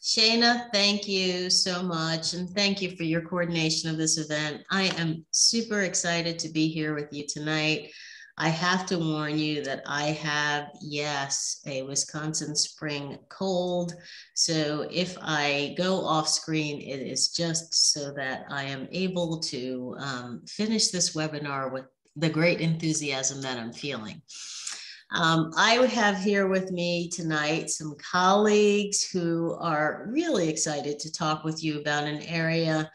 Shayna, thank you so much. And thank you for your coordination of this event. I am super excited to be here with you tonight. I have to warn you that I have, yes, a Wisconsin spring cold. So if I go off screen, it is just so that I am able to finish this webinar with the great enthusiasm that I'm feeling. I have here with me tonight some colleagues who are really excited to talk with you about an area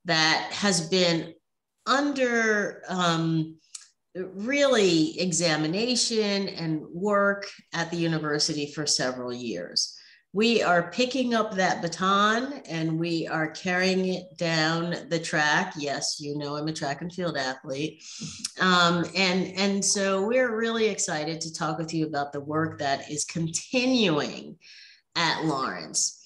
that has been under really examination and work at the university for several years. We are picking up that baton and we are carrying it down the track. Yes, you know I'm a track and field athlete. And so we're really excited to talk with you about the work that is continuing at Lawrence.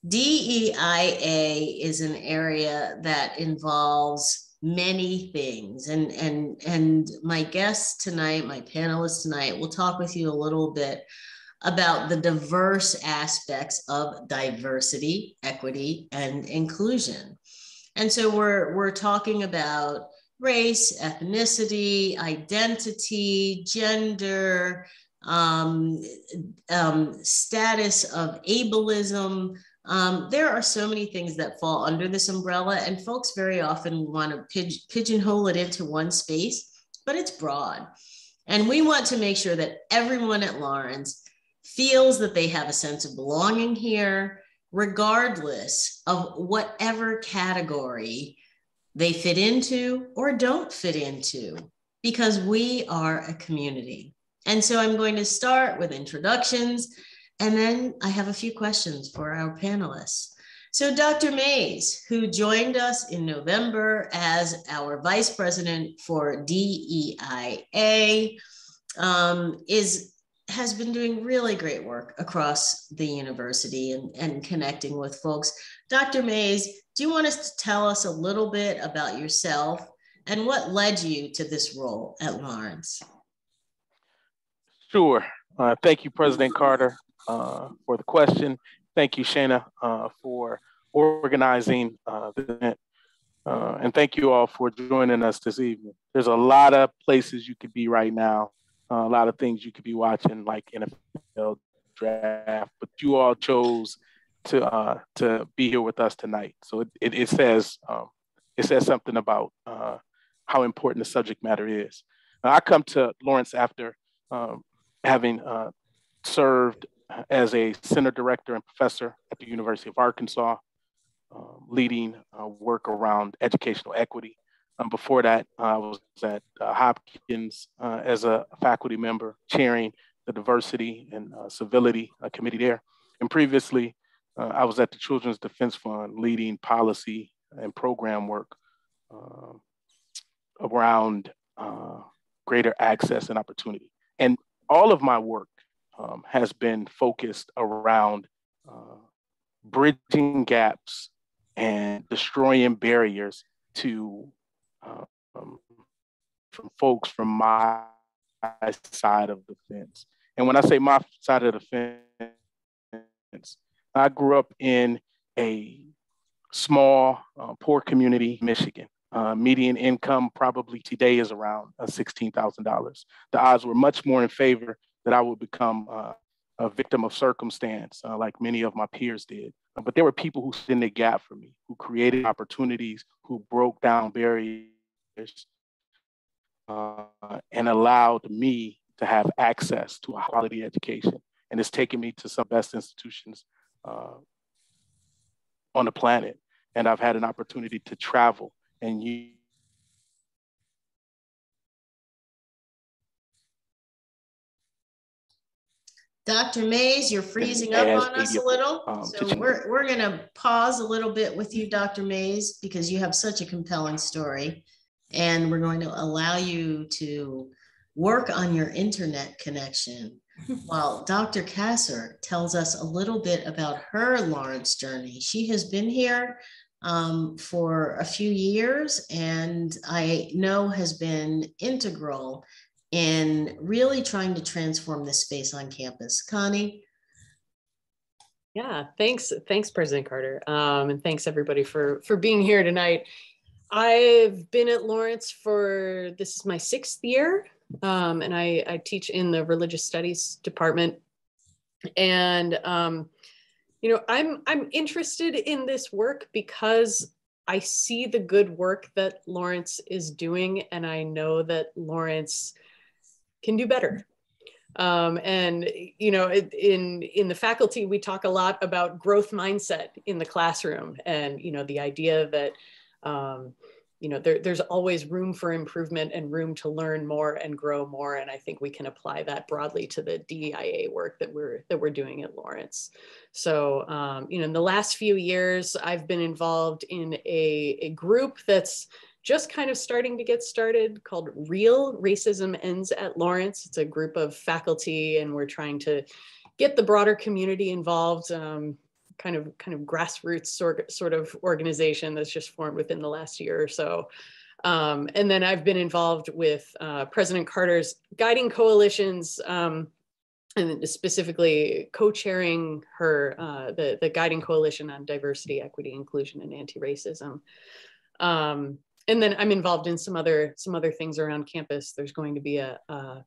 DEIA is an area that involves many things. And my guests tonight, my panelists tonight, will talk with you a little bit about the diverse aspects of diversity, equity, and inclusion. And so we're talking about race, ethnicity, identity, gender, status of ableism. There are so many things that fall under this umbrella, and folks very often want to pigeonhole it into one space, but it's broad. And we want to make sure that everyone at Lawrence feels that they have a sense of belonging here, regardless of whatever category they fit into or don't fit into, because we are a community. And so I'm going to start with introductions, and then I have a few questions for our panelists. So Dr. Mays, who joined us in November as our Vice President for DEIA, has been doing really great work across the university and connecting with folks. Dr. Mays, do you want us to tell us a little bit about yourself and what led you to this role at Lawrence? Sure. Thank you, President Carter, for the question. Thank you, Shayna, for organizing the event. And thank you all for joining us this evening. There's a lot of places you could be right now. A lot of things you could be watching, like NFL draft, but you all chose to be here with us tonight. So it says something about how important the subject matter is. I come to Lawrence after having served as a center director and professor at the University of Arkansas, leading work around educational equity. Before that, I was at Hopkins as a faculty member, chairing the diversity and civility committee there. And previously, I was at the Children's Defense Fund, leading policy and program work around greater access and opportunity. And all of my work has been focused around bridging gaps and destroying barriers to from folks from my side of the fence. And when I say my side of the fence, I grew up in a small, poor community, Michigan. Median income probably today is around $16,000. The odds were much more in favor that I would become a victim of circumstance, like many of my peers did. But there were people who stood in the gap for me, who created opportunities, who broke down barriers, and allowed me to have access to a quality education. And it's taken me to some best institutions on the planet. And I've had an opportunity to travel and use. Dr. Mays, you're freezing up on us a little. So we're going to pause a little bit with you, Dr. Mays, because you have such a compelling story. And we're going to allow you to work on your internet connection while Dr. Kasser tells us a little bit about her Lawrence journey. She has been here for a few years, and I know has been integral in really trying to transform this space on campus. Connie? Yeah, thanks, President Carter, and thanks everybody for being here tonight. I've been at Lawrence for, this is my 6th year, and I teach in the religious studies department. And you know, I'm interested in this work because I see the good work that Lawrence is doing, and I know that Lawrence can do better. And you know, in the faculty, we talk a lot about growth mindset in the classroom, and you know, the idea that you know, there's always room for improvement and room to learn more and grow more. And I think we can apply that broadly to the DEIA work that we're doing at Lawrence. So you know, in the last few years, I've been involved in a group that's just kind of starting to get started called Real Racism Ends at Lawrence. It's a group of faculty, and we're trying to get the broader community involved, kind of grassroots sort of organization that's just formed within the last year or so. And then I've been involved with President Carter's guiding coalitions, and specifically co-chairing her, the guiding coalition on diversity, equity, inclusion, and anti-racism. And then I'm involved in some other things around campus. There's going to be a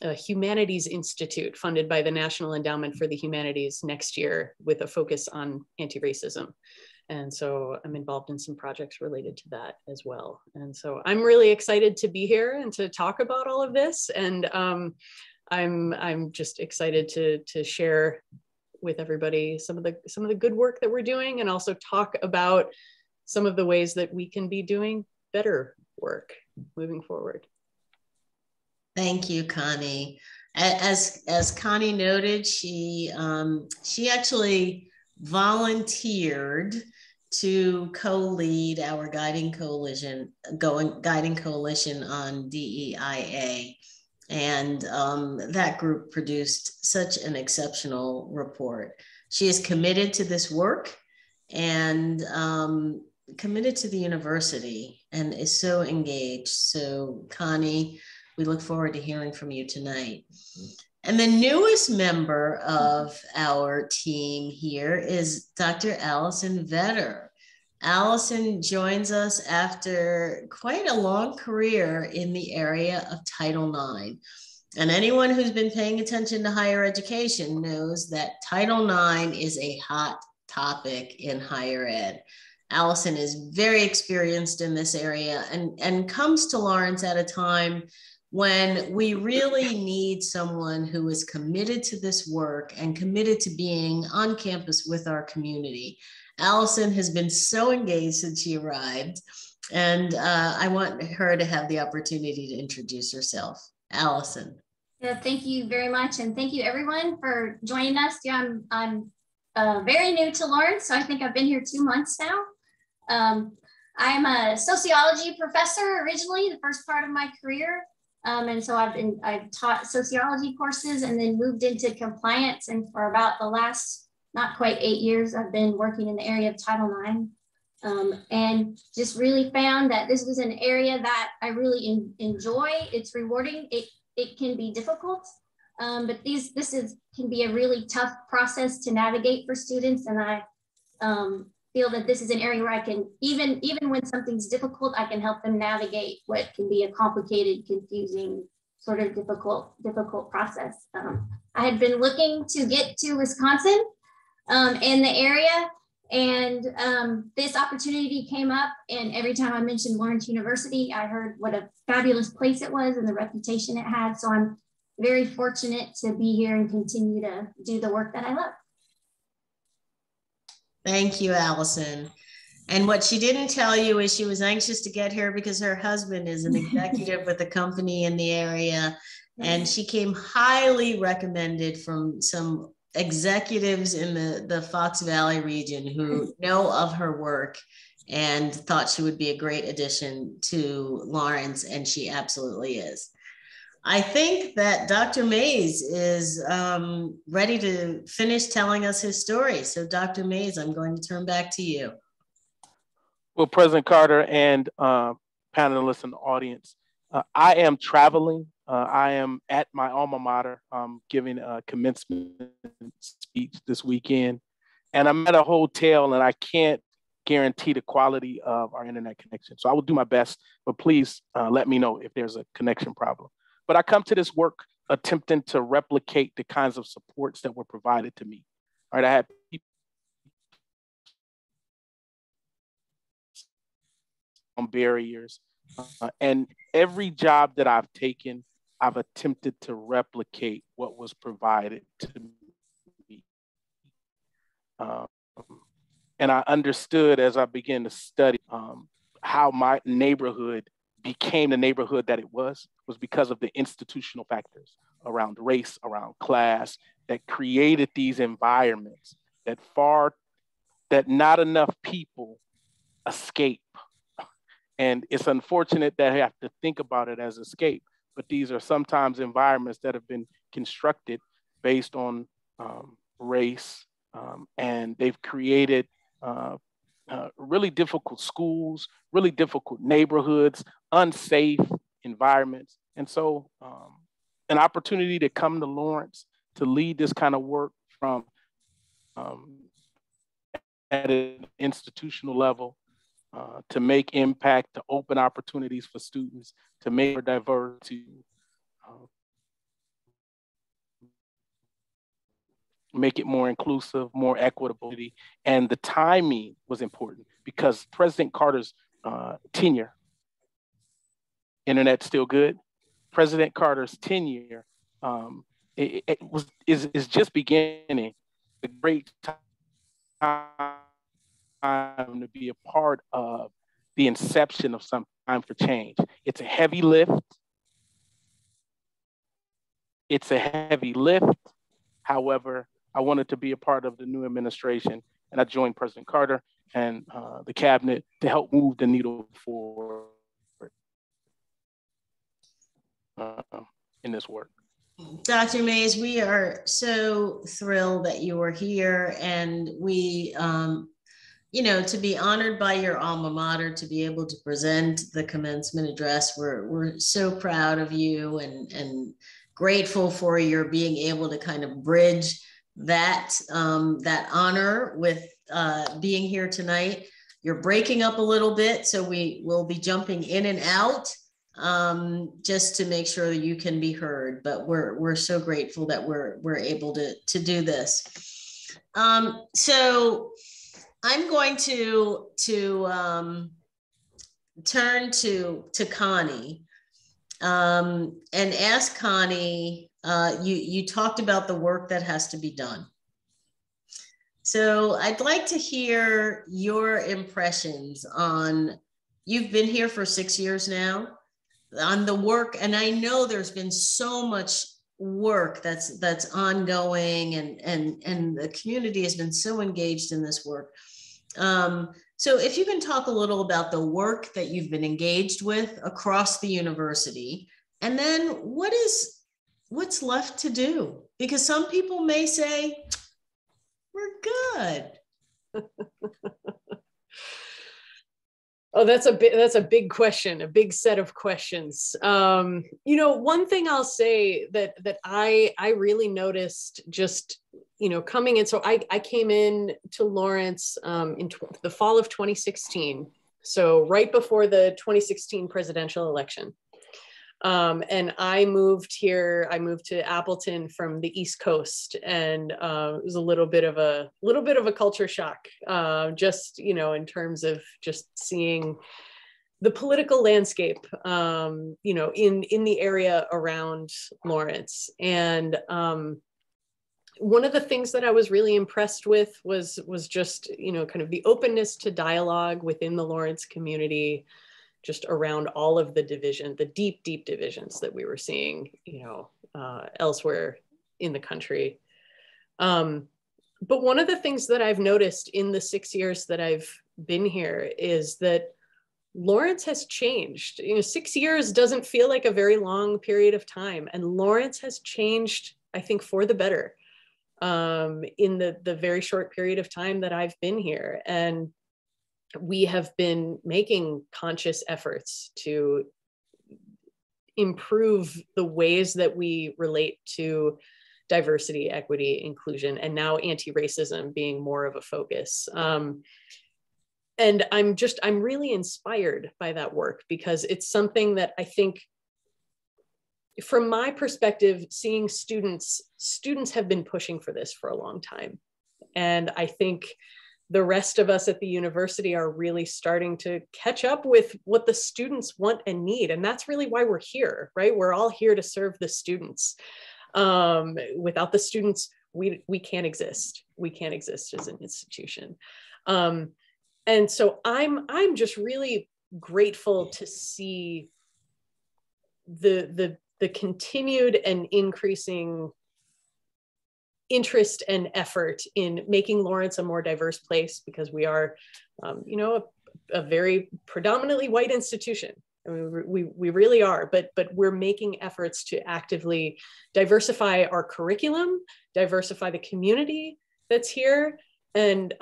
Humanities Institute funded by the National Endowment for the Humanities next year with a focus on anti-racism. And so I'm involved in some projects related to that as well. And so I'm really excited to be here and to talk about all of this. And I'm just excited to share with everybody some of the good work that we're doing, and also talk about some of the ways that we can be doing better work moving forward. Thank you, Connie. As Connie noted, she actually volunteered to co-lead our guiding coalition on DEIA. And that group produced such an exceptional report. She is committed to this work and committed to the university, and is so engaged. So Connie, we look forward to hearing from you tonight. And the newest member of our team here is Dr. Allison Vetter. Allison joins us after quite a long career in the area of Title IX. And anyone who's been paying attention to higher education knows that Title IX is a hot topic in higher ed. Allison is very experienced in this area and comes to Lawrence at a time when we really need someone who is committed to this work and committed to being on campus with our community. Allison has been so engaged since she arrived, and I want her to have the opportunity to introduce herself. Allison. Yeah, thank you very much, and thank you everyone for joining us. Yeah, I'm very new to Lawrence, so I think I've been here 2 months now. I'm a sociology professor originally, the first part of my career. And so I've taught sociology courses and then moved into compliance. And for about the last, not quite 8 years, I've been working in the area of Title IX, and just really found that this was an area that I really enjoy. It's rewarding. It can be difficult, but this can be a really tough process to navigate for students. And I feel that this is an area where I can, even when something's difficult, I can help them navigate what can be a complicated, confusing, sort of difficult process. I had been looking to get to Wisconsin in the area, and this opportunity came up, and every time I mentioned Lawrence University, I heard what a fabulous place it was and the reputation it had. So I'm very fortunate to be here and continue to do the work that I love. Thank you, Allison. And what she didn't tell you is she was anxious to get here because her husband is an executive with a company in the area. And she came highly recommended from some executives in the Fox Valley region who know of her work and thought she would be a great addition to Lawrence, and she absolutely is. I think that Dr. Mays is ready to finish telling us his story. So Dr. Mays, I'm going to turn back to you. Well, President Carter and panelists and audience, I am traveling. I am at my alma mater giving a commencement speech this weekend. And I'm at a hotel and I can't guarantee the quality of our internet connection. So I will do my best, but please let me know if there's a connection problem. But I come to this work attempting to replicate the kinds of supports that were provided to me. All right, I had people on barriers, and every job that I've taken, I've attempted to replicate what was provided to me. And I understood as I began to study how my neighborhood became the neighborhood that it was because of the institutional factors around race, around class, that created these environments that not enough people escape. And it's unfortunate that I have to think about it as escape, but these are sometimes environments that have been constructed based on race, and they've created really difficult schools, really difficult neighborhoods, unsafe environments. And so an opportunity to come to Lawrence to lead this kind of work from at an institutional level, to make impact, to open opportunities for students, to make it diverse, to make it more inclusive, more equitable. And the timing was important because President Carter's tenure, internet still good? President Carter's tenure is just beginning. A great time to be a part of the inception of some time for change. It's a heavy lift. However, I wanted to be a part of the new administration, and I joined President Carter and the cabinet to help move the needle forward in this work. Dr. Mays, we are so thrilled that you are here, and we, to be honored by your alma mater, to be able to present the commencement address, we're so proud of you and grateful for your being able to kind of bridge that honor with being here tonight. You're breaking up a little bit, so we will be jumping in and out just to make sure that you can be heard. But we're so grateful that we're able to do this. So I'm going to turn to Connie and ask Connie. You talked about the work that has to be done. So I'd like to hear your impressions on, you've been here for 6 years now, on the work, and I know there's been so much work that's ongoing, and the community has been so engaged in this work. So if you can talk a little about the work that you've been engaged with across the university, and then what's left to do, because some people may say, we're good. Oh, that's a big question, a big set of questions. One thing I'll say that I really noticed just, coming in. So I came in to Lawrence in the fall of 2016. So right before the 2016 presidential election. And I moved here. I moved to Appleton from the East Coast, and it was a little bit of a culture shock, just in terms of just seeing the political landscape, in the area around Lawrence. And one of the things that I was really impressed with was just kind of the openness to dialogue within the Lawrence community, just around all of the deep divisions that we were seeing, elsewhere in the country. But one of the things that I've noticed in the 6 years that I've been here is that Lawrence has changed. 6 years doesn't feel like a very long period of time, and Lawrence has changed, I think, for the better in the very short period of time that I've been here. And we have been making conscious efforts to improve the ways that we relate to diversity, equity, inclusion, and now anti-racism being more of a focus. And I'm really inspired by that work, because it's something that I think, from my perspective, seeing students have been pushing for this for a long time. And I think the rest of us at the university are really starting to catch up with what the students want and need. And that's really why we're here, right? We're all here to serve the students. Without the students, we can't exist. We can't exist as an institution. And so I'm just really grateful to see the continued and increasing interest and effort in making Lawrence a more diverse place, because we are, a very predominantly white institution. I mean, we really are, but we're making efforts to actively diversify our curriculum, diversify the community that's here, and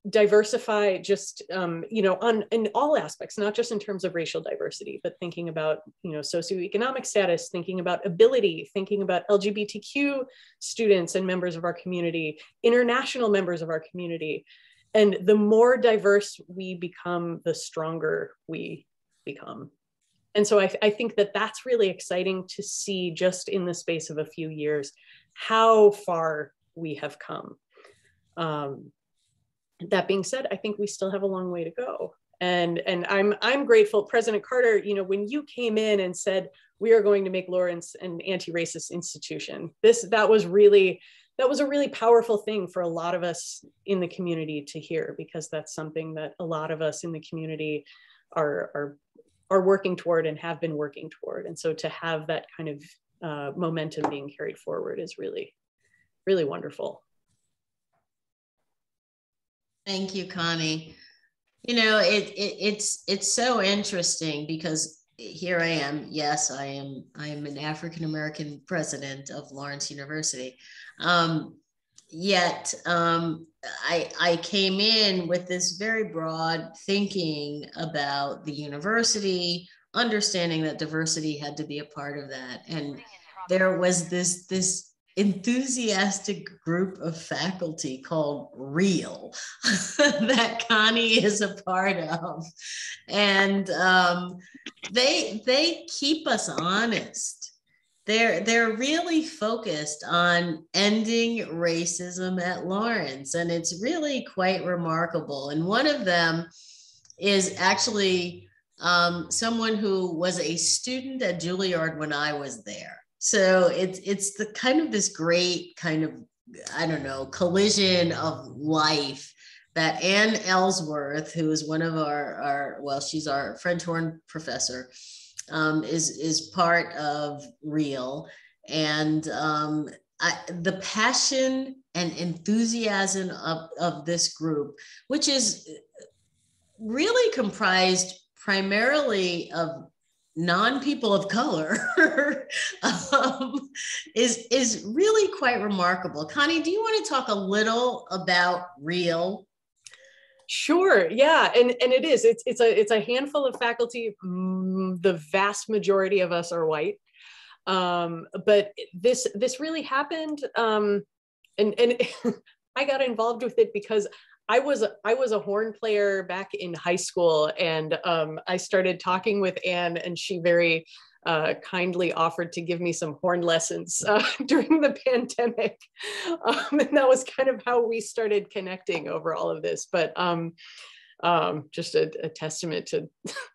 diversify just, in all aspects, not just in terms of racial diversity, but thinking about, socioeconomic status, thinking about ability, thinking about LGBTQ students and members of our community, international members of our community. And the more diverse we become, the stronger we become. And so I think that that's really exciting to see, just in the space of a few years, how far we have come. That being said, I think we still have a long way to go. And I'm grateful, President Carter, when you came in and said, we are going to make Lawrence an anti-racist institution, that was a really powerful thing for a lot of us in the community to hear, because that's something that a lot of us in the community are working toward and have been working toward. And so to have that kind of momentum being carried forward is really, really wonderful. Thank you, Connie. It's so interesting, because here I am. Yes, I am an African-American president of Lawrence University. Yet I came in with this very broad thinking about the university, understanding that diversity had to be a part of that. And there was this enthusiastic group of faculty called REAL that Connie is a part of. And they keep us honest. They're really focused on ending racism at Lawrence, and it's really quite remarkable. And one of them is actually someone who was a student at Juilliard when I was there. So it's the kind of this great kind of, I don't know, collision of life that Ann Ellsworth, who is one of she's our French horn professor, is part of REAL. And the passion and enthusiasm of this group, which is really comprised primarily of non-people of color, is really quite remarkable. Connie, do you want to talk a little about REAL? Sure. Yeah, and it is. It's a handful of faculty. The vast majority of us are white, but this really happened, and I got involved with it because I was a horn player back in high school, and I started talking with Anne, and she very kindly offered to give me some horn lessons during the pandemic. And that was kind of how we started connecting over all of this. But just a testament to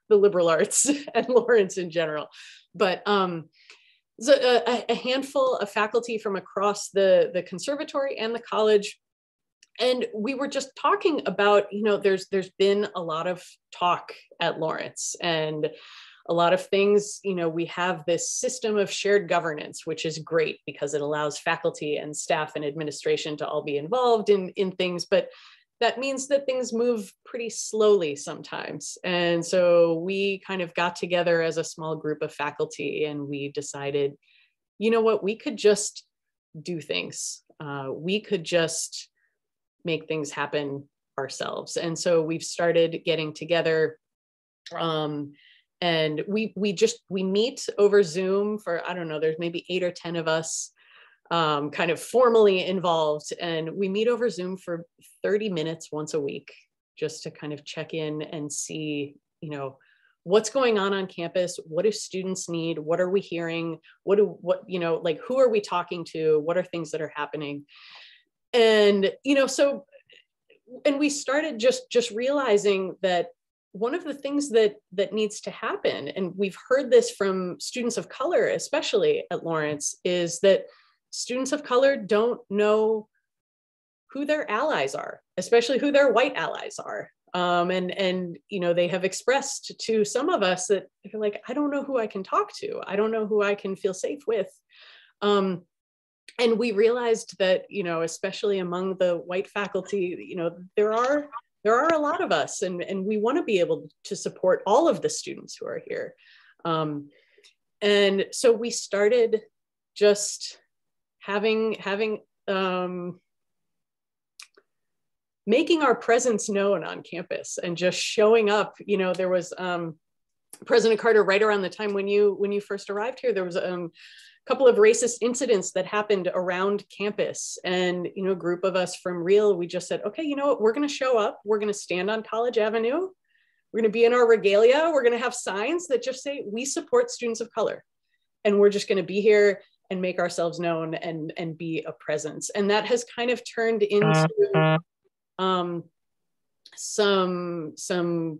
the liberal arts and Lawrence in general. But a handful of faculty from across the conservatory and the college. And we were just talking about, there's been a lot of talk at Lawrence, and a lot of things, we have this system of shared governance, which is great because it allows faculty and staff and administration to all be involved in things, but that means that things move pretty slowly sometimes. And so we kind of got together as a small group of faculty, and we decided, what, we could just do things. We could just make things happen ourselves. And so we've started getting together And we meet over Zoom for, I don't know, there's maybe 8 or 10 of us kind of formally involved. And we meet over Zoom for 30 minutes once a week, just to kind of check in and see, you know, what's going on campus? What do students need? What are we hearing? You know, like, who are we talking to? What are things that are happening? And, you know, so, and we started just realizing that one of the things that needs to happen, and we've heard this from students of color, especially at Lawrence, is that students of color don't know who their allies are, especially who their white allies are. And you know, they have expressed to some of us that they're like, I don't know who I can talk to. I don't know who I can feel safe with. And we realized that, you know, especially among the white faculty, you know, there are a lot of us, and we want to be able to support all of the students who are here. And so we started just making our presence known on campus and just showing up. You know, there was President Carter, right around the time when you first arrived here, there was couple of racist incidents that happened around campus. And, you know, a group of us from Real, we just said, okay, you know what, we're going to show up. We're going to stand on College Avenue. We're going to be in our regalia. We're going to have signs that just say, we support students of color. And we're just going to be here and make ourselves known and be a presence. And that has kind of turned into some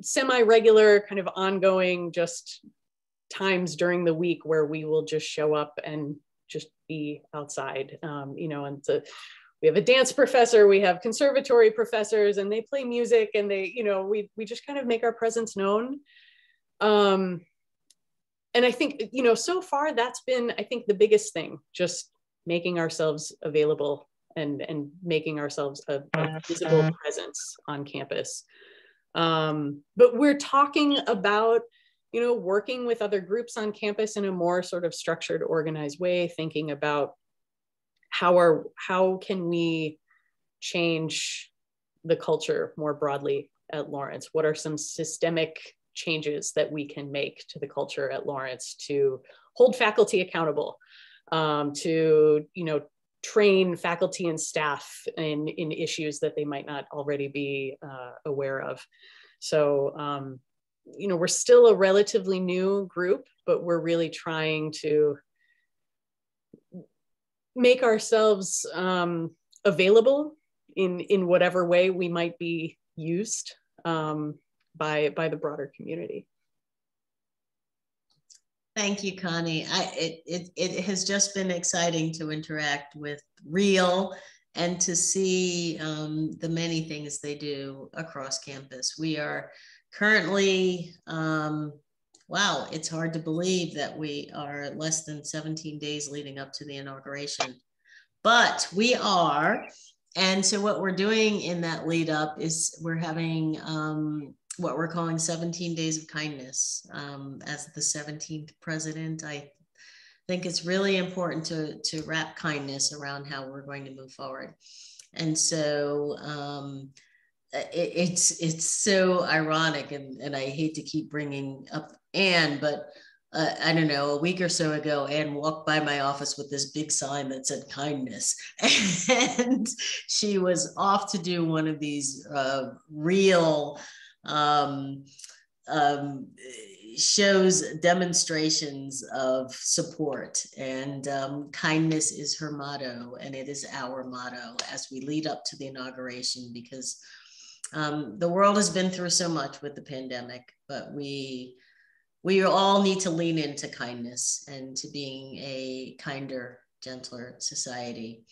semi-regular kind of ongoing just times during the week where we will just show up and just be outside, you know. And we have a dance professor, we have conservatory professors, and they play music, and they, you know, we just kind of make our presence known. And I think, you know, so far that's been, I think, the biggest thing, just making ourselves available and making ourselves a visible presence on campus. But we're talking about, you know, working with other groups on campus in a more sort of structured, organized way, thinking about how can we change the culture more broadly at Lawrence? What are some systemic changes that we can make to the culture at Lawrence to hold faculty accountable, to, you know, train faculty and staff in issues that they might not already be aware of. So, you know, we're still a relatively new group, but we're really trying to make ourselves available in whatever way we might be used by the broader community. Thank you, Connie. It has just been exciting to interact with Real and to see the many things they do across campus. We are currently, wow, it's hard to believe that we are less than 17 days leading up to the inauguration, but we are. And so what we're doing in that lead up is we're having what we're calling 17 Days of Kindness. As the 17th president, I think it's really important to wrap kindness around how we're going to move forward. And so it's so ironic, and I hate to keep bringing up Anne, but I don't know, a week or so ago, Anne walked by my office with this big sign that said kindness. And she was off to do one of these real shows, demonstrations of support, and kindness is her motto, and it is our motto as we lead up to the inauguration, because the world has been through so much with the pandemic, but we all need to lean into kindness and to being a kinder, gentler society.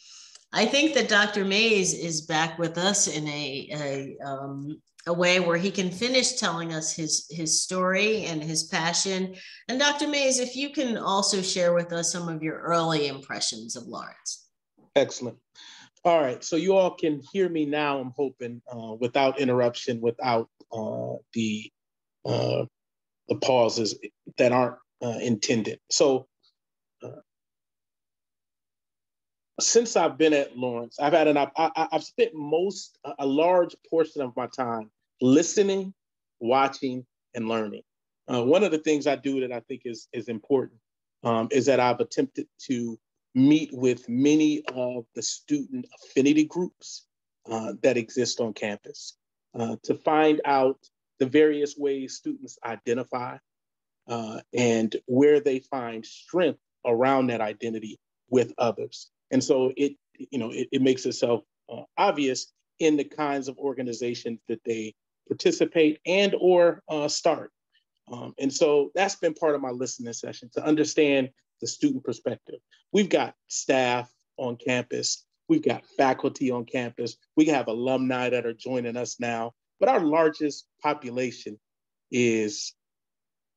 I think that Dr. Mays is back with us in a way where he can finish telling us his story and his passion. And Dr. Mays, if you can also share with us some of your early impressions of Lawrence. Excellent. All right, so you all can hear me now, I'm hoping, without interruption, without the pauses that aren't intended. So since I've been at Lawrence, I've spent a large portion of my time listening, watching, and learning. One of the things I do that I think is important is that I've attempted to meet with many of the student affinity groups that exist on campus to find out the various ways students identify and where they find strength around that identity with others. And so it makes itself obvious in the kinds of organizations that they participate and or start. And so that's been part of my listening session, to understand the student perspective. We've got staff on campus, we've got faculty on campus, we have alumni that are joining us now, but our largest population is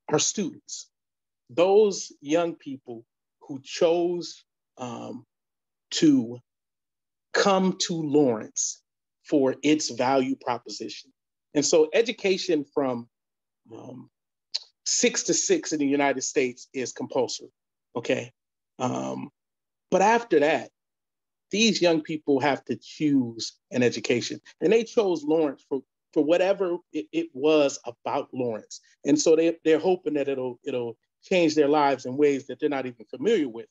our students. Those young people who chose to come to Lawrence for its value proposition. And so education from 6 to 6 in the United States is compulsory, okay? But after that, these young people have to choose an education. And they chose Lawrence for whatever it was about Lawrence. And so they're hoping that it'll change their lives in ways that they're not even familiar with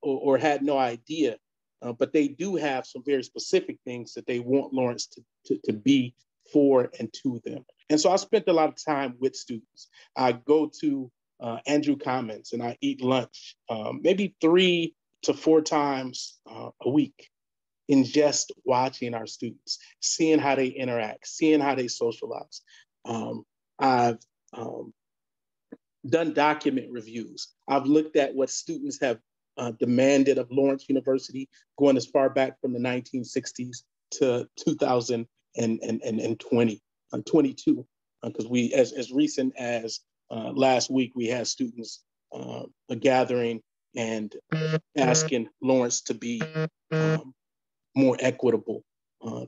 or had no idea. But they do have some very specific things that they want Lawrence to be for and to them. And so I spent a lot of time with students. I go to Andrew Commons and I eat lunch maybe 3 to 4 times a week in just watching our students, seeing how they interact, seeing how they socialize. I've done document reviews. I've looked at what students have demanded of Lawrence University, going as far back from the 1960s to 2022, because we, as recent as last week, we had students gathering and asking Lawrence to be more equitable,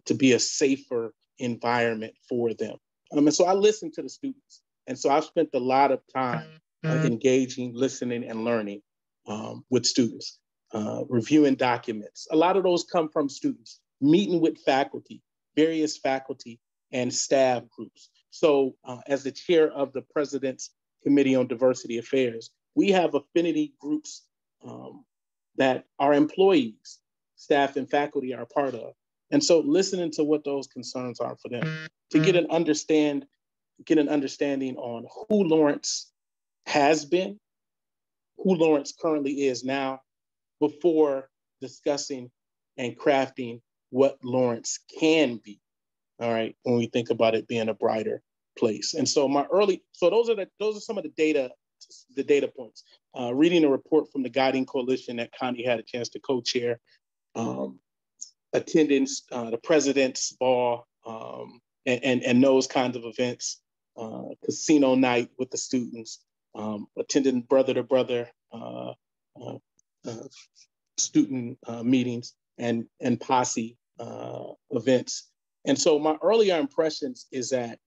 to be a safer environment for them. And so I listened to the students. And so I've spent a lot of time engaging, listening, and learning with students, reviewing documents. A lot of those come from students, meeting with faculty, various faculty and staff groups. So as the chair of the President's Committee on Diversity Affairs, we have affinity groups that our employees, staff and faculty are a part of. And so listening to what those concerns are for them, to get an understanding on who Lawrence has been, who Lawrence currently is now, before discussing and crafting what Lawrence can be, all right, when we think about it being a brighter place. And so those are some of the data points. Reading a report from the Guiding Coalition that Connie had a chance to co-chair, attendance, the President's Ball, and those kinds of events, casino night with the students, attending brother to brother student meetings and posse events. And so my earlier impressions is that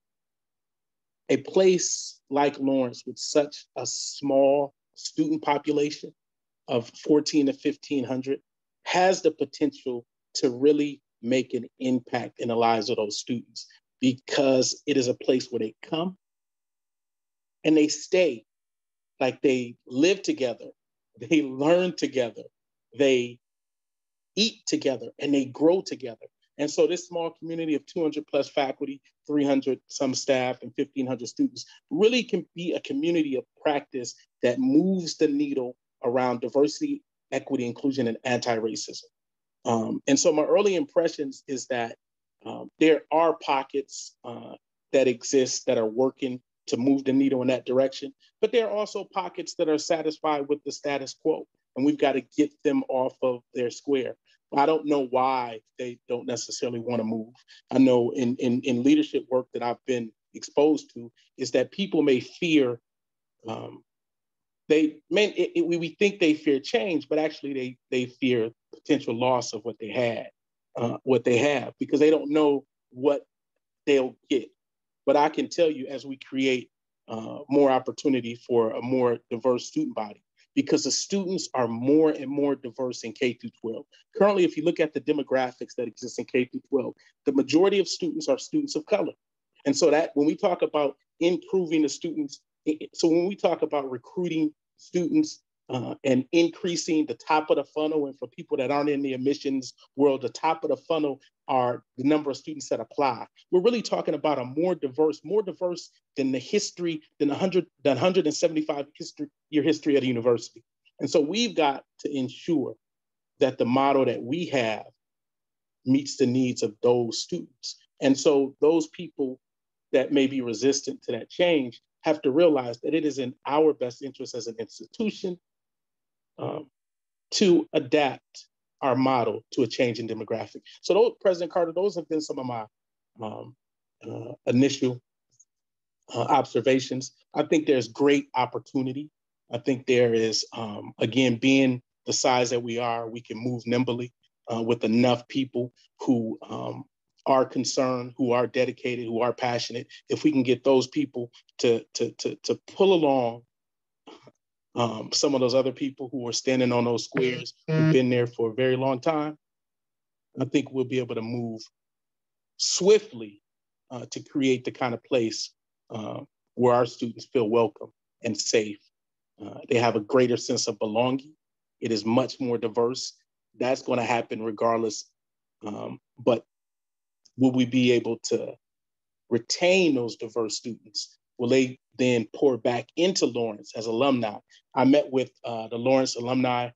a place like Lawrence with such a small student population of 1,400 to 1,500 has the potential to really make an impact in the lives of those students, because it is a place where they come and they stay, like they live together, they learn together, they eat together, and they grow together. And so this small community of 200 plus faculty, 300 some staff, and 1,500 students really can be a community of practice that moves the needle around diversity, equity, inclusion, and anti-racism. And so my early impressions is that there are pockets that exist that are working to move the needle in that direction, but there are also pockets that are satisfied with the status quo, and we've got to get them off of their square. I don't know why they don't necessarily want to move. I know in leadership work that I've been exposed to is that people may fear, we think they fear change, but actually they fear potential loss of what they have, because they don't know what they'll get. But I can tell you, as we create more opportunity for a more diverse student body, because the students are more and more diverse in K through 12. Currently, if you look at the demographics that exist in K through 12, the majority of students are students of color. And so that when we talk about improving the students. So when we talk about recruiting students and increasing the top of the funnel, and for people that aren't in the admissions world, the top of the funnel are the number of students that apply. We're really talking about a more diverse than the history, than 175 year history of the university. And so we've got to ensure that the model that we have meets the needs of those students. And so those people that may be resistant to that change have to realize that it is in our best interest as an institution to adapt our model to a change in demographic. So those, President Carter, those have been some of my initial observations. I think there's great opportunity. I think there is, again, being the size that we are, we can move nimbly with enough people who are concerned, who are dedicated, who are passionate. If we can get those people to pull along some of those other people who are standing on those squares, who've been there for a very long time, I think we'll be able to move swiftly to create the kind of place where our students feel welcome and safe. They have a greater sense of belonging. It is much more diverse. That's going to happen regardless. But will we be able to retain those diverse students? Will they then pour back into Lawrence as alumni? I met with the Lawrence Alumni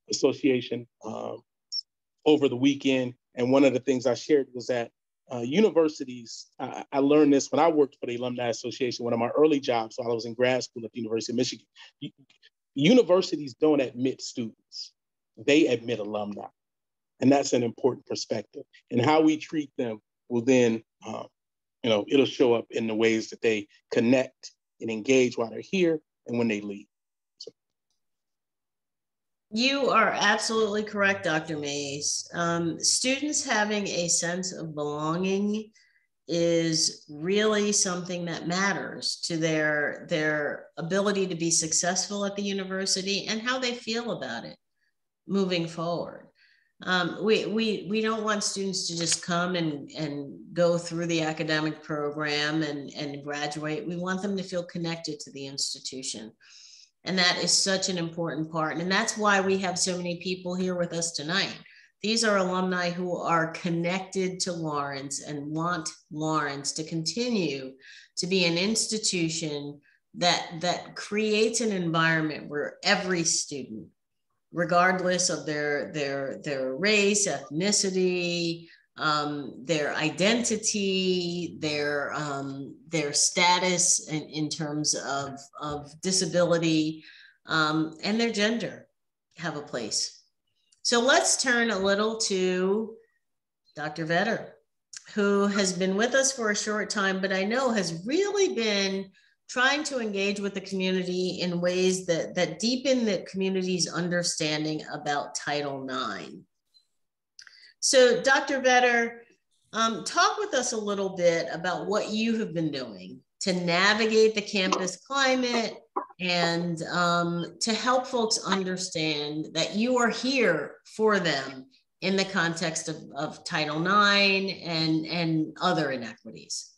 Association over the weekend. And one of the things I shared was that universities, I learned this when I worked for the Alumni Association, one of my early jobs while I was in grad school at the University of Michigan. Universities don't admit students, they admit alumni. And that's an important perspective. And how we treat them will then, it'll show up in the ways that they connect and engage while they're here and when they leave. So. You are absolutely correct, Dr. Mays. Students having a sense of belonging is really something that matters to their ability to be successful at the university and how they feel about it moving forward. We don't want students to just come and go through the academic program and graduate. We want them to feel connected to the institution. And that is such an important part. And that's why we have so many people here with us tonight. These are alumni who are connected to Lawrence and want Lawrence to continue to be an institution that creates an environment where every student, regardless of their race, ethnicity, their identity, their status in terms of disability, and their gender, have a place. So let's turn a little to Dr. Vetter, who has been with us for a short time, but I know has really been trying to engage with the community in ways that deepen the community's understanding about Title IX. So Dr. Vetter, talk with us a little bit about what you have been doing to navigate the campus climate and to help folks understand that you are here for them in the context of Title IX and other inequities.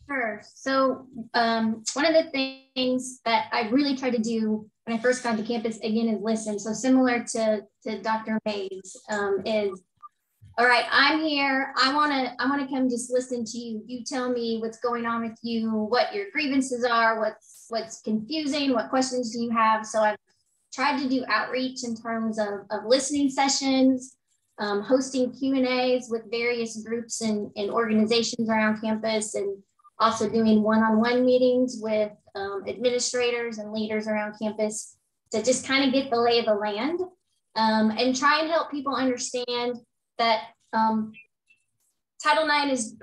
Sure. So one of the things that I really tried to do when I first got to campus, again, is listen. So similar to Dr. Mays, is, all right, I'm here. I wanna come just listen to you. You tell me what's going on with you, what your grievances are, what's confusing, what questions do you have. So I've tried to do outreach in terms of listening sessions, hosting Q&As with various groups and organizations around campus, and also doing one-on-one meetings with administrators and leaders around campus to just kind of get the lay of the land and try and help people understand that Title IX is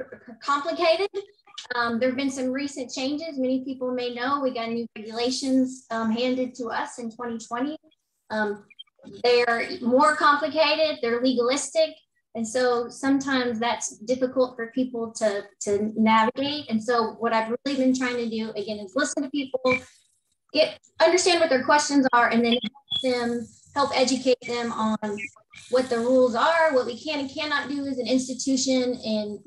complicated. There have been some recent changes. Many people may know we got new regulations handed to us in 2020. They're more complicated, they're legalistic. And so sometimes that's difficult for people to navigate. And so what I've really been trying to do, again, is listen to people, understand what their questions are, and then help educate them on what the rules are, what we can and cannot do as an institution,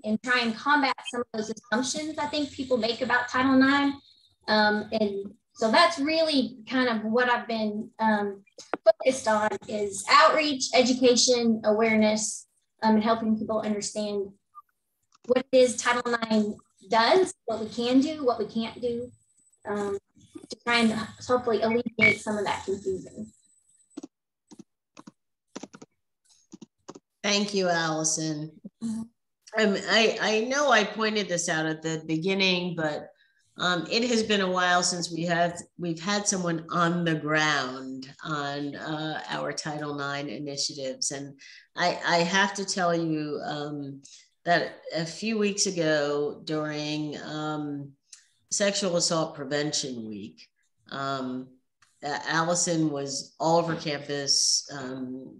and try and combat some of those assumptions I think people make about Title IX. And so that's really kind of what I've been focused on, is outreach, education, awareness, and helping people understand what it is Title IX does, what we can do, what we can't do, to try and hopefully alleviate some of that confusion. Thank you, Allison. I know I pointed this out at the beginning, but it has been a while since we've had someone on the ground on our Title IX initiatives. And I have to tell you that a few weeks ago during Sexual Assault Prevention Week, Allison was all over campus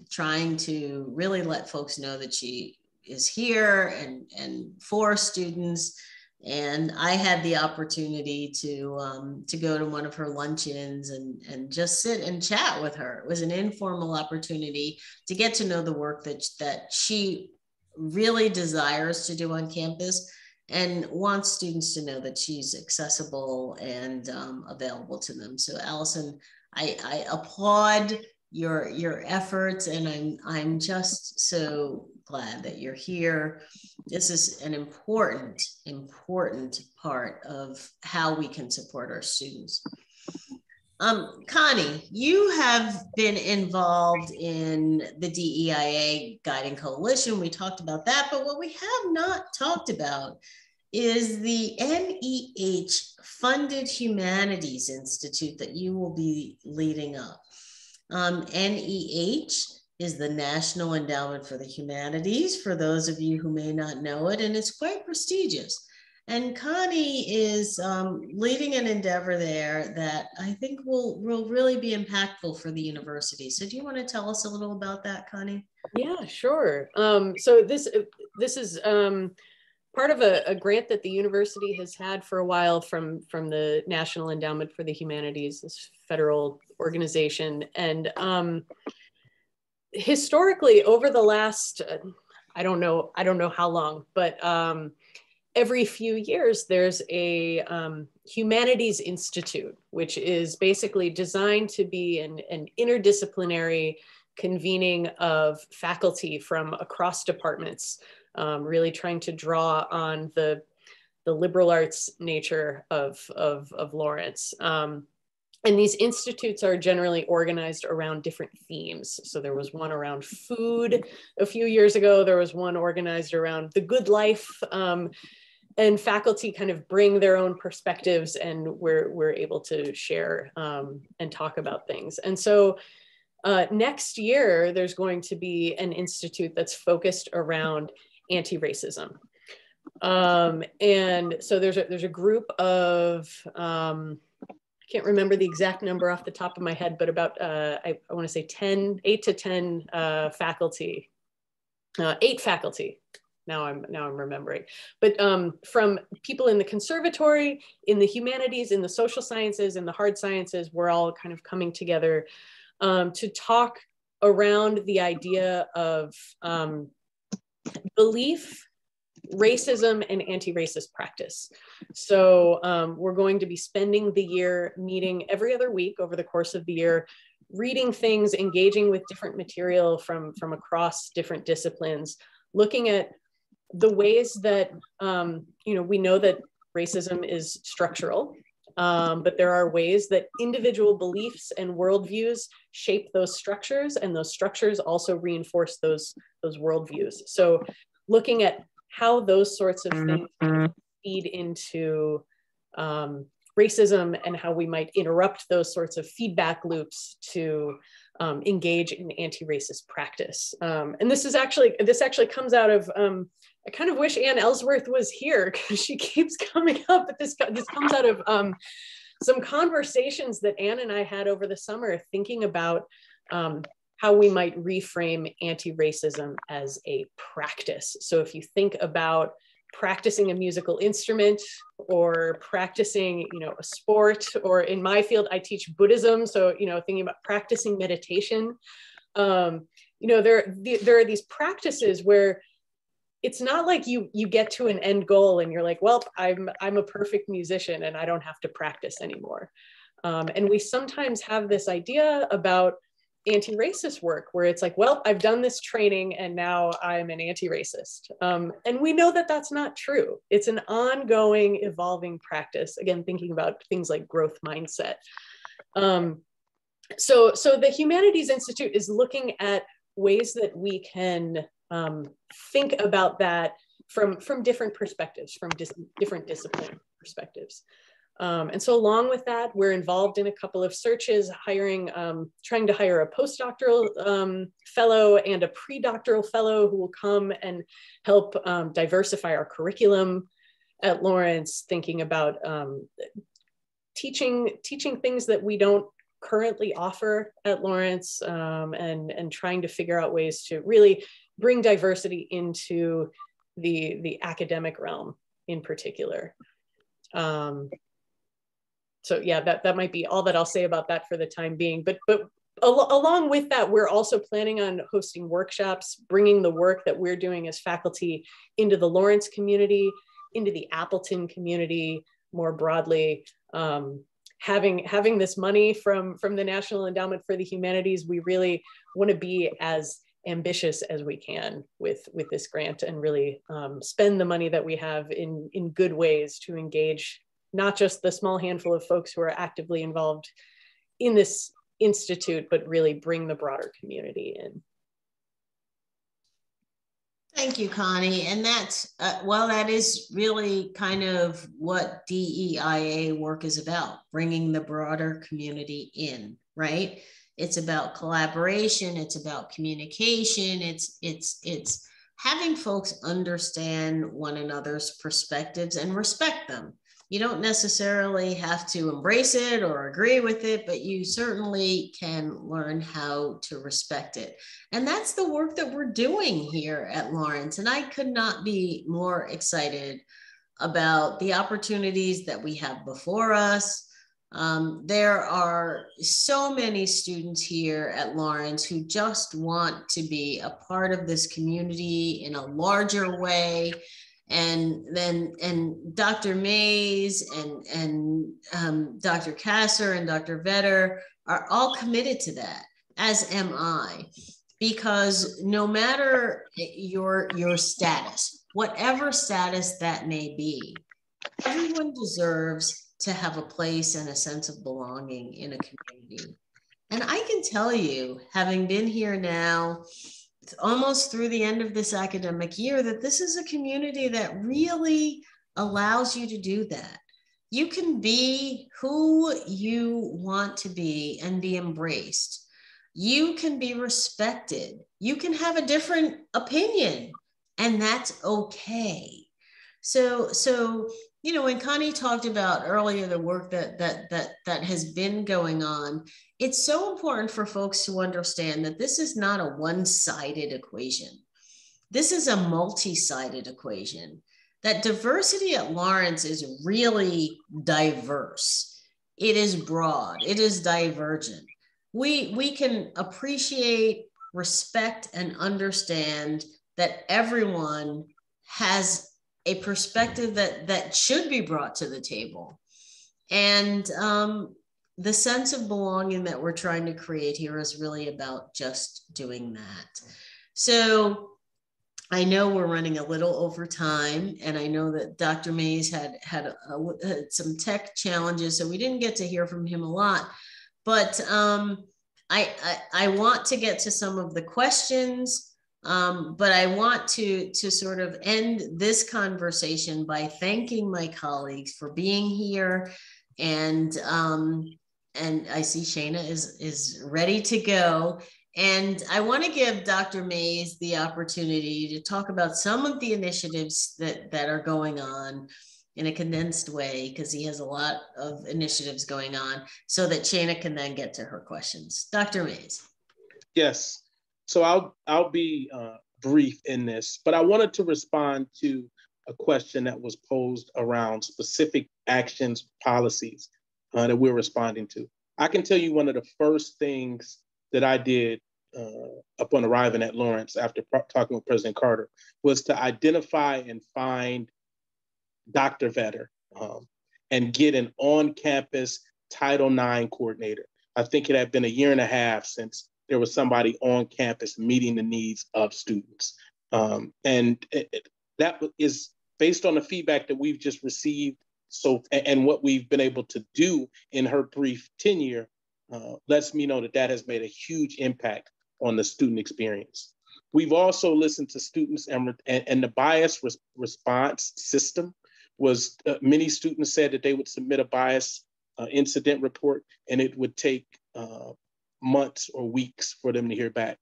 trying to really let folks know that she is here and for students. And I had the opportunity to go to one of her luncheons and just sit and chat with her. It was an informal opportunity to get to know the work that she really desires to do on campus, and wants students to know that she's accessible and available to them. So Allison, I applaud your efforts, and I'm just so glad that you're here. This is an important part of how we can support our students. Connie, you have been involved in the DEIA Guiding Coalition. We talked about that, but what we have not talked about is the NEH funded Humanities Institute that you will be leading up. NEH is the National Endowment for the Humanities, for those of you who may not know it, and it's quite prestigious. And Connie is leading an endeavor there that I think will really be impactful for the university. So do you want to tell us a little about that, Connie? Yeah, sure. So this is part of a grant that the university has had for a while from the National Endowment for the Humanities, this federal organization. And historically, over the last, I don't know how long, but every few years, there's a Humanities Institute, which is basically designed to be an interdisciplinary convening of faculty from across departments, really trying to draw on the liberal arts nature of Lawrence. And these institutes are generally organized around different themes. So there was one around food a few years ago. There was one organized around the good life. And faculty kind of bring their own perspectives, and we're able to share and talk about things. And so next year, there's going to be an institute that's focused around anti-racism. And so there's a group of, I can't remember the exact number off the top of my head, but about, I want to say 8 to 10 faculty, 8 faculty. Now I'm remembering, but from people in the conservatory, in the humanities, in the social sciences, in the hard sciences, we're all kind of coming together to talk around the idea of belief, racism, and anti-racist practice. So we're going to be spending the year meeting every other week over the course of the year, reading things, engaging with different material from across different disciplines, looking at the ways that, we know that racism is structural, but there are ways that individual beliefs and worldviews shape those structures, and those structures also reinforce those worldviews. So looking at how those sorts of things feed into racism, and how we might interrupt those sorts of feedback loops to engage in anti-racist practice. And this actually comes out of, I kind of wish Ann Ellsworth was here, because she keeps coming up, but this comes out of some conversations that Ann and I had over the summer, thinking about how we might reframe anti-racism as a practice. So if you think about practicing a musical instrument, or practicing, a sport, or in my field, I teach Buddhism. So, thinking about practicing meditation, you know, there are these practices where it's not like you get to an end goal and you're like, well, I'm a perfect musician and I don't have to practice anymore. And we sometimes have this idea about anti-racist work where it's like, well, I've done this training and now I'm an anti-racist. And we know that that's not true. It's an ongoing, evolving practice. Again, thinking about things like growth mindset. So the Humanities Institute is looking at ways that we can think about that from different perspectives, from different discipline perspectives. And so along with that, we're involved in a couple of searches, trying to hire a postdoctoral fellow and a pre-doctoral fellow who will come and help diversify our curriculum at Lawrence, thinking about teaching things that we don't currently offer at Lawrence, and trying to figure out ways to really bring diversity into the academic realm in particular. So yeah, that might be all that I'll say about that for the time being. But along with that, we're also planning on hosting workshops, bringing the work that we're doing as faculty into the Lawrence community, into the Appleton community more broadly. Having this money from the National Endowment for the Humanities, we really want to be as ambitious as we can with this grant and really spend the money that we have in good ways to engage not just the small handful of folks who are actively involved in this institute, but really bring the broader community in. Thank you, Connie. And that's, well, that is really kind of what DEIA work is about, bringing the broader community in, right? It's about collaboration, it's about communication, it's having folks understand one another's perspectives and respect them. You don't necessarily have to embrace it or agree with it, but you certainly can learn how to respect it. And that's the work that we're doing here at Lawrence. And I could not be more excited about the opportunities that we have before us. There are so many students here at Lawrence who just want to be a part of this community in a larger way. And Dr. Mays and Dr. Kasser and Dr. Vetter are all committed to that, as am I, because no matter your status, whatever status that may be, everyone deserves to have a place and a sense of belonging in a community. And I can tell you, having been here now, almost through the end of this academic year, that this is a community that really allows you to do that. You can be who you want to be and be embraced. You can be respected. You can have a different opinion, and that's okay. So you know, when Connie talked about earlier the work that has been going on, it's so important for folks to understand that this is not a one-sided equation. This is a multi-sided equation. That diversity at Lawrence is really diverse. It is broad. It is divergent. We can appreciate, respect, and understand that everyone has a perspective that should be brought to the table. And the sense of belonging that we're trying to create here is really about just doing that. So I know we're running a little over time, and I know that Dr. Mays had some tech challenges, so we didn't get to hear from him a lot. But I want to get to some of the questions. But I want to sort of end this conversation by thanking my colleagues for being here, and I see Shana is ready to go, and I want to give Dr. Mays the opportunity to talk about some of the initiatives that are going on in a condensed way, because he has a lot of initiatives going on, so that Shana can then get to her questions. Dr. Mays. Yes. So I'll be brief in this, but I wanted to respond to a question that was posed around specific actions, policies that we're responding to. I can tell you one of the first things that I did upon arriving at Lawrence after talking with President Carter, was to identify and find Dr. Vetter and get an on-campus Title IX coordinator. I think it had been a year and a half since there was somebody on campus meeting the needs of students. That is based on the feedback that we've just received. So, and what we've been able to do in her brief tenure lets me know that that has made a huge impact on the student experience. We've also listened to students, and the bias response system was, many students said that they would submit a bias incident report, and it would take months or weeks for them to hear back.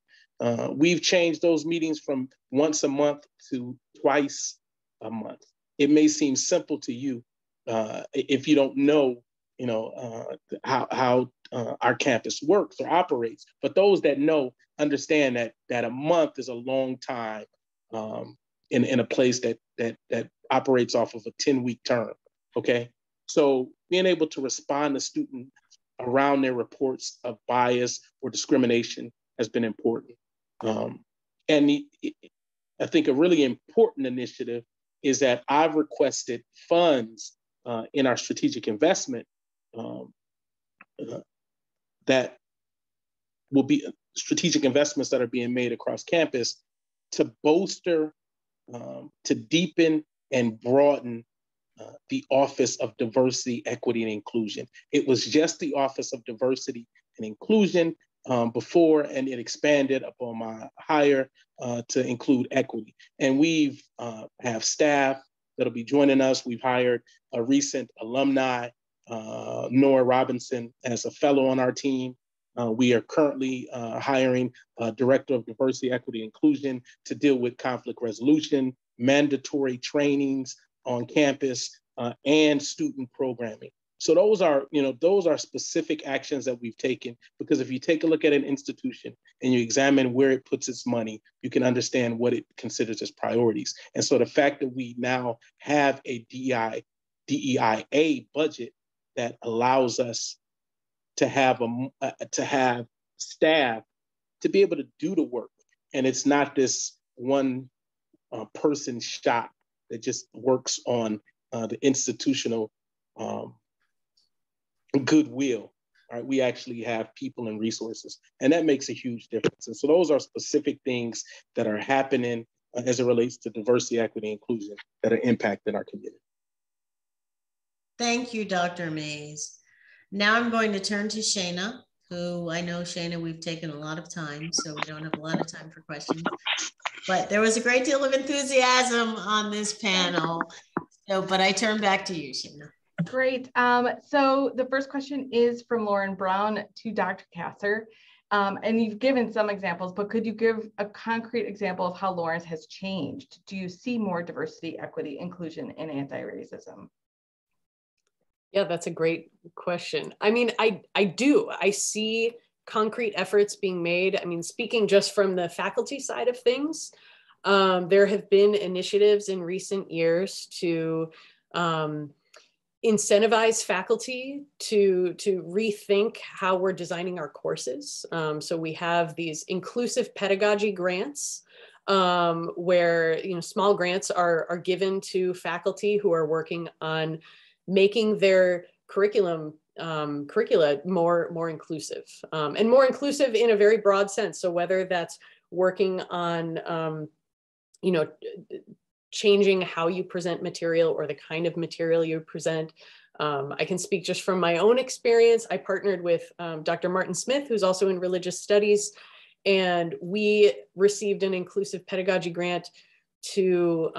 We've changed those meetings from once a month to twice a month. It may seem simple to you if you don't know, how our campus works or operates, but those that know understand that a month is a long time in a place that operates off of a 10-week term. Okay, so being able to respond to students around their reports of bias or discrimination has been important. I think a really important initiative is that I've requested funds in our strategic investment that will be strategic investments that are being made across campus to bolster, to deepen and broaden the Office of Diversity, Equity, and Inclusion. It was just the Office of Diversity and Inclusion before, and it expanded upon my hire to include equity. And we've have staff that'll be joining us. We've hired a recent alumni, Nora Robinson, as a fellow on our team. We are currently hiring a Director of Diversity, Equity, and Inclusion to deal with conflict resolution, mandatory trainings on campus, and student programming. So those are specific actions that we've taken, because if you take a look at an institution and you examine where it puts its money, you can understand what it considers as priorities. And so the fact that we now have a DEIA budget that allows us to have staff to be able to do the work, and it's not this one person shop that just works on the institutional goodwill. Right? We actually have people and resources, and that makes a huge difference. And so those are specific things that are happening as it relates to diversity, equity, and inclusion that are impacting our community. Thank you, Dr. Mays. Now I'm going to turn to Shana, who I know, Shana, we've taken a lot of time, so we don't have a lot of time for questions. But there was a great deal of enthusiasm on this panel. So, but I turn back to you, Shana. Great. So the first question is from Lauren Brown to Dr. Kasser. And you've given some examples, but could you give a concrete example of how Lawrence has changed? Do you see more diversity, equity, inclusion, and anti-racism? Yeah, that's a great question. I mean, I do. I see concrete efforts being made. I mean, speaking just from the faculty side of things, there have been initiatives in recent years to incentivize faculty to rethink how we're designing our courses. So we have these inclusive pedagogy grants where small grants are given to faculty who are working on making their curricula more inclusive, and more inclusive in a very broad sense. So whether that's working on changing how you present material or the kind of material you present. I can speak just from my own experience. I partnered with Dr. Martin Smith, who's also in religious studies, and we received an inclusive pedagogy grant to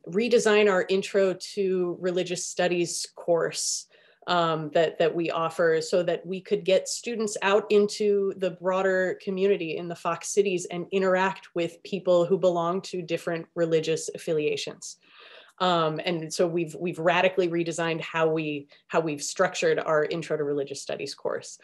redesign our intro to religious studies course that we offer, so that we could get students out into the broader community in the Fox cities and interact with people who belong to different religious affiliations. And so we've radically redesigned how we've structured our intro to religious studies course.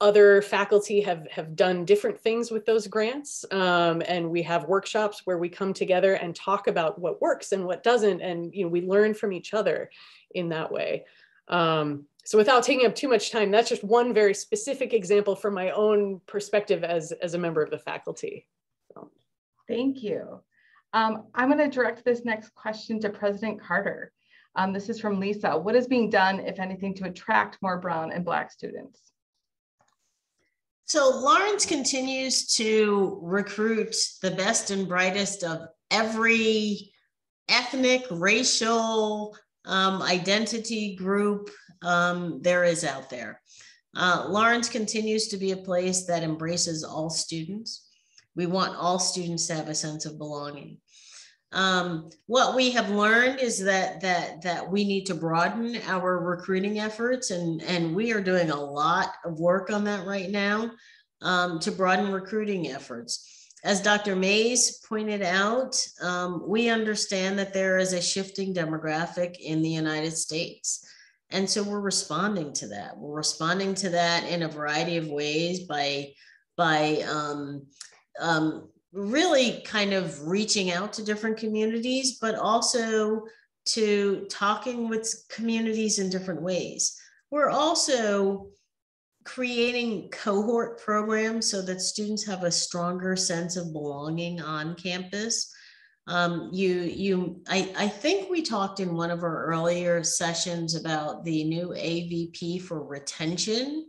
Other faculty have done different things with those grants, and we have workshops where we come together and talk about what works and what doesn't, and we learn from each other in that way. So without taking up too much time, that's just one very specific example from my own perspective as a member of the faculty. So. Thank you. I'm going to direct this next question to President Carter. This is from Lisa. What is being done, if anything, to attract more Brown and Black students? So Lawrence continues to recruit the best and brightest of every ethnic, racial, identity group there is out there. Lawrence continues to be a place that embraces all students. We want all students to have a sense of belonging. What we have learned is that we need to broaden our recruiting efforts, and we are doing a lot of work on that right now to broaden recruiting efforts. As Dr. Mays pointed out, we understand that there is a shifting demographic in the United States. And so we're responding to that. We're responding to that in a variety of ways by really kind of reaching out to different communities, but also to talking with communities in different ways. We're also creating cohort programs so that students have a stronger sense of belonging on campus. I think we talked in one of our earlier sessions about the new AVP for retention.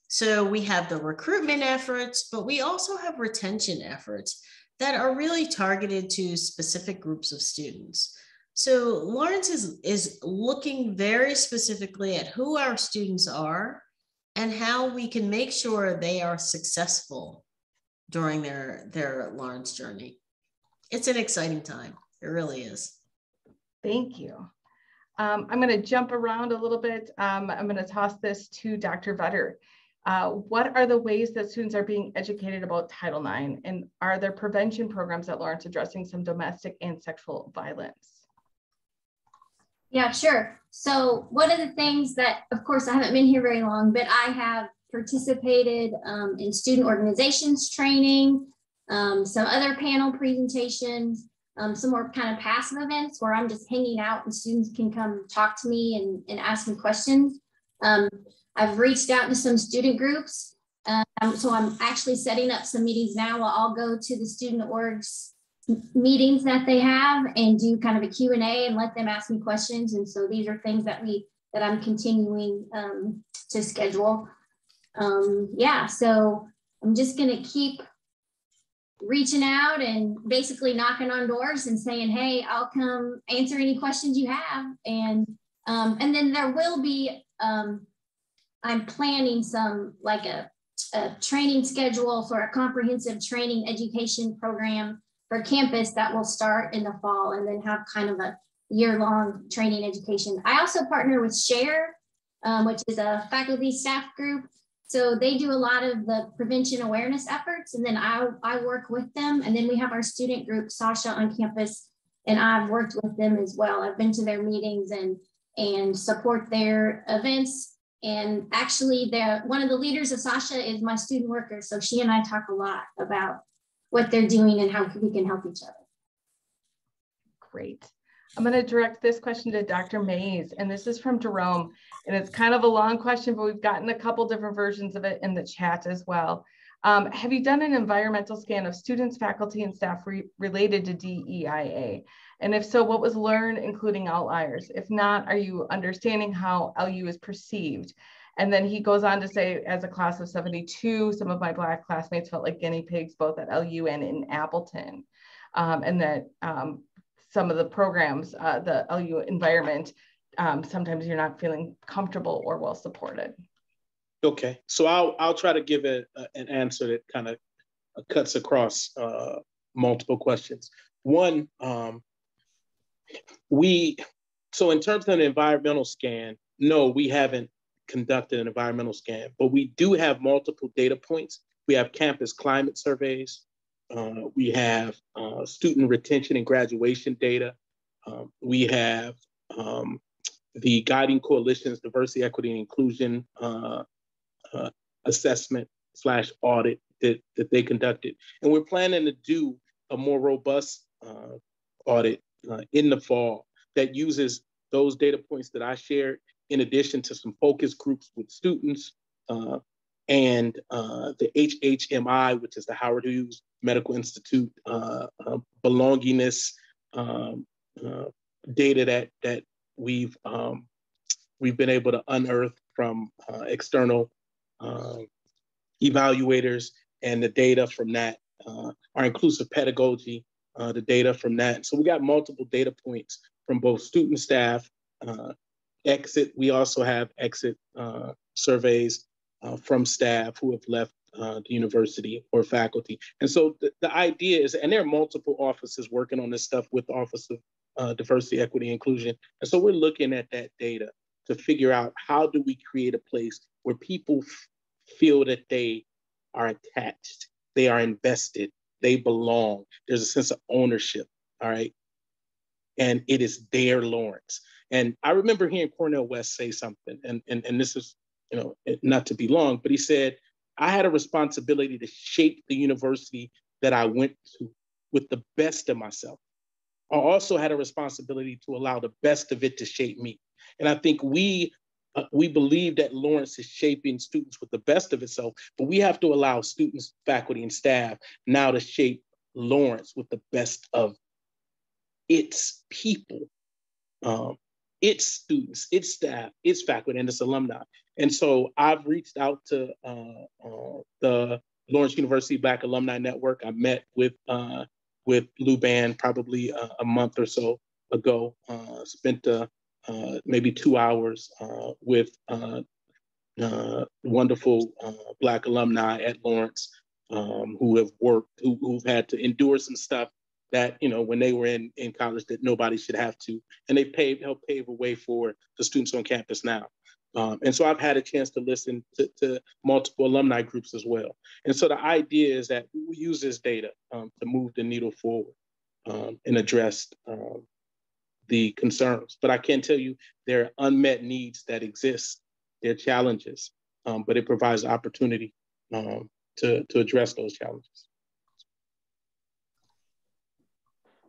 So we have the recruitment efforts, but we also have retention efforts that are really targeted to specific groups of students. So Lawrence is looking very specifically at who our students are and how we can make sure they are successful during their Lawrence journey. It's an exciting time. It really is. Thank you. I'm going to jump around a little bit. I'm going to toss this to Dr. Vetter. What are the ways that students are being educated about Title IX? And are there prevention programs at Lawrence addressing some domestic and sexual violence? Yeah, sure. So one of the things that, of course, I haven't been here very long, but I have participated in student organizations training, some other panel presentations, some more kind of passive events where I'm just hanging out and students can come talk to me and ask me questions. I've reached out to some student groups. So I'm actually setting up some meetings now. I'll go to the student orgs meetings that they have and do kind of a Q&A and let them ask me questions. And so these are things that I'm continuing to schedule. Yeah, so I'm just gonna keep reaching out and basically knocking on doors and saying, hey, I'll come answer any questions you have. And then there will be, I'm planning some like a training schedule for a comprehensive training education program for campus that will start in the fall and then have kind of a year-long training education. I also partner with SHARE, which is a faculty staff group. So they do a lot of the prevention awareness efforts, and then I work with them. And then we have our student group, Sasha, on campus, and I've worked with them as well. I've been to their meetings and support their events. And actually, one of the leaders of Sasha is my student worker. So she and I talk a lot about what they're doing and how we can help each other. Great. I'm going to direct this question to Dr. Mays, and this is from Jerome. And it's kind of a long question, but we've gotten a couple different versions of it in the chat as well. Have you done an environmental scan of students, faculty, and staff related to DEIA? And if so, what was learned, including outliers? If not, are you understanding how LU is perceived? And then he goes on to say, as a class of 72, some of my Black classmates felt like guinea pigs, both at LU and in Appleton. And that some of the programs, the LU environment, sometimes you're not feeling comfortable or well supported. Okay, so I'll try to give an answer that kind of cuts across multiple questions. One, so in terms of an environmental scan, no, we haven't conducted an environmental scan, but we do have multiple data points. We have campus climate surveys. We have student retention and graduation data. We have the Guiding Coalition's Diversity, Equity, and Inclusion assessment / audit that they conducted. And we're planning to do a more robust audit in the fall that uses those data points that I shared in addition to some focus groups with students, and the HHMI, which is the Howard Hughes Medical Institute belongingness data that we've been able to unearth from external evaluators, and the data from that, our inclusive pedagogy, the data from that. So we got multiple data points from both student, staff, exit. We also have exit surveys from staff who have left the university or faculty. And so the idea is, and there are multiple offices working on this stuff with the Office of Diversity, Equity, Inclusion. And so we're looking at that data to figure out how do we create a place where people feel that they are attached, they are invested, they belong. There's a sense of ownership, all right? And it is their Lawrence. And I remember hearing Cornel West say something, and this is, you know, not to be long, but he said, I had a responsibility to shape the university that I went to with the best of myself. I also had a responsibility to allow the best of it to shape me. And I think we believe that Lawrence is shaping students with the best of itself, but we have to allow students, faculty, and staff now to shape Lawrence with the best of its people, its students, its staff, its faculty, and its alumni. And so I've reached out to the Lawrence University Black Alumni Network. I met with Lou Band probably a month or so ago, spent maybe 2 hours with wonderful Black alumni at Lawrence who have worked, who've had to endure some stuff that, you know, when they were in college that nobody should have to. And they helped pave a way for the students on campus now. And so I've had a chance to listen to multiple alumni groups as well. And so the idea is that we use this data to move the needle forward and address the concerns. But I can tell you there are unmet needs that exist. There are challenges, but it provides opportunity to address those challenges.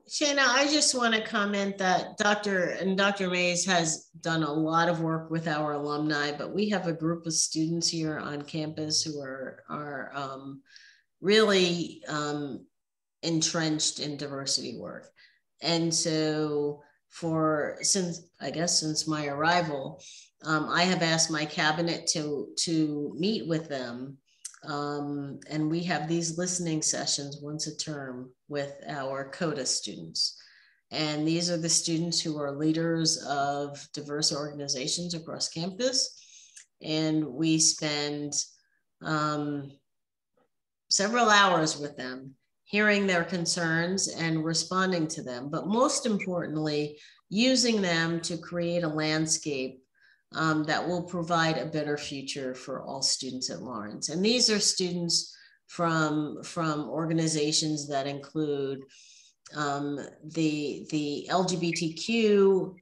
Shana, I just want to comment that Dr. Mays has done a lot of work with our alumni, but we have a group of students here on campus who are really entrenched in diversity work. And so since my arrival, I have asked my cabinet to meet with them. And we have these listening sessions once a term with our CODA students. And these are the students who are leaders of diverse organizations across campus. And we spend several hours with them, hearing their concerns and responding to them, but most importantly, using them to create a landscape that will provide a better future for all students at Lawrence. And these are students from organizations that include the LGBTQ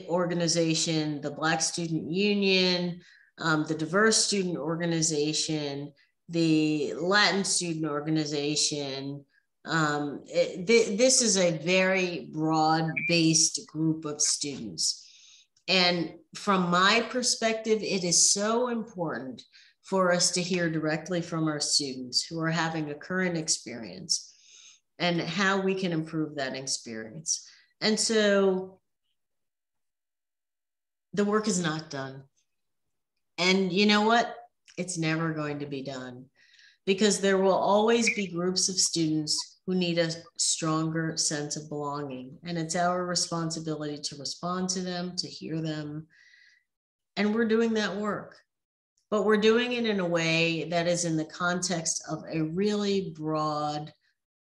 organization, the Black Student Union, the Diverse Student Organization, the Latin Student Organization. This is a very broad-based group of students. And from my perspective, it is so important for us to hear directly from our students who are having a current experience and how we can improve that experience. And so the work is not done. And you know what? It's never going to be done, because there will always be groups of students who need a stronger sense of belonging. And it's our responsibility to respond to them, to hear them. And we're doing that work, but we're doing it in a way that is in the context of a really broad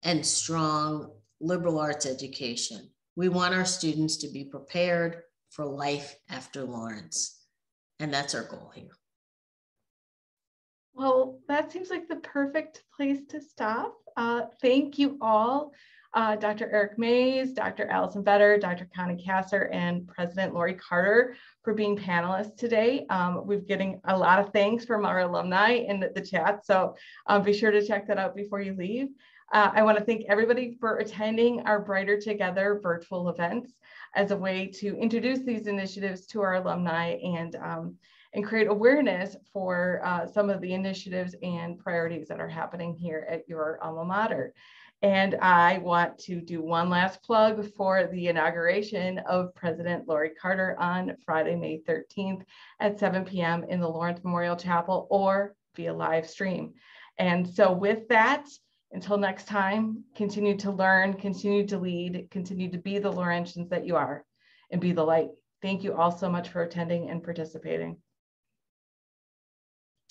and strong liberal arts education. We want our students to be prepared for life after Lawrence. And that's our goal here. Well, that seems like the perfect place to stop. Thank you all. Dr. Eric Mays, Dr. Allison Vetter, Dr. Connie Kasser, and President Lori Carter for being panelists today. We're getting a lot of thanks from our alumni in the chat, so be sure to check that out before you leave. I want to thank everybody for attending our Brighter Together virtual events as a way to introduce these initiatives to our alumni and create awareness for some of the initiatives and priorities that are happening here at your alma mater. And I want to do one last plug for the inauguration of President Lori Carter on Friday, May 13th at 7 p.m. in the Lawrence Memorial Chapel or via live stream. And so with that, until next time, continue to learn, continue to lead, continue to be the Laurentians that you are, and be the light. Thank you all so much for attending and participating.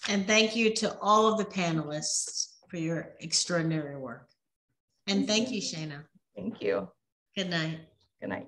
And thank you to all of the panelists for your extraordinary work. And thank you, Shana. Thank you. Good night. Good night.